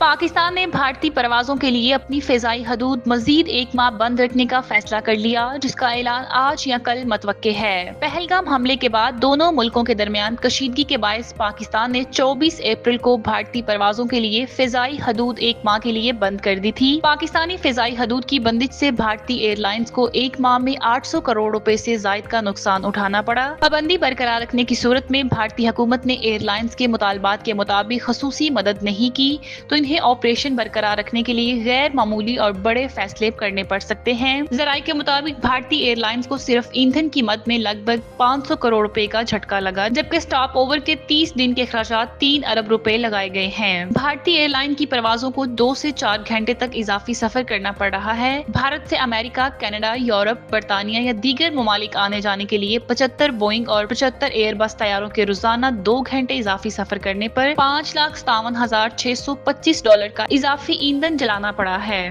पाकिस्तान ने भारतीय परवाजों के लिए अपनी फ़िज़ाई हदूद मज़ीद 1 माह बंद रखने का फैसला कर लिया, जिसका ऐलान आज या कल मुतवक्के है। पहलगाम हमले के बाद दोनों मुल्कों के दरमियान कशीदगी के बायस पाकिस्तान ने 24 अप्रैल को भारतीय परवाजों के लिए फ़िज़ाई हदूद 1 माह के लिए बंद कर दी थी। पाकिस्तानी फ़िज़ाई हदूद की बंदिश से भारतीय एयरलाइंस को 1 माह में 800 करोड़ रुपए से ज़ायद का नुकसान उठाना पड़ा। पाबंदी बरकरार रखने की सूरत में भारतीय हुकूमत ने एयरलाइंस के मुतालबात के मुताबिक खसूसी मदद नहीं की तो इन्हें ऑपरेशन बरकरार रखने के लिए गैर मामूली और बड़े फैसले करने पड़ सकते हैं। ज़राए के मुताबिक भारतीय एयरलाइंस को सिर्फ ईंधन की मद में लगभग 500 करोड़ रुपए का झटका लगा, जबकि स्टॉप ओवर के 30 दिन के खर्चात 3 अरब रुपए लगाए गए हैं। भारतीय एयरलाइन की परवाजों को 2 से 4 घंटे तक इजाफी सफर करना पड़ रहा है। भारत से अमेरिका, कनाडा, यूरोप, बरतानिया या दीगर ममालिक आने जाने के लिए 75 बोइंग और 75 एयरबस तैयारों के रोजाना 2 घंटे इजाफी सफर करने पर $5,57,625 का इजाफी ईंधन जलाना पड़ा है।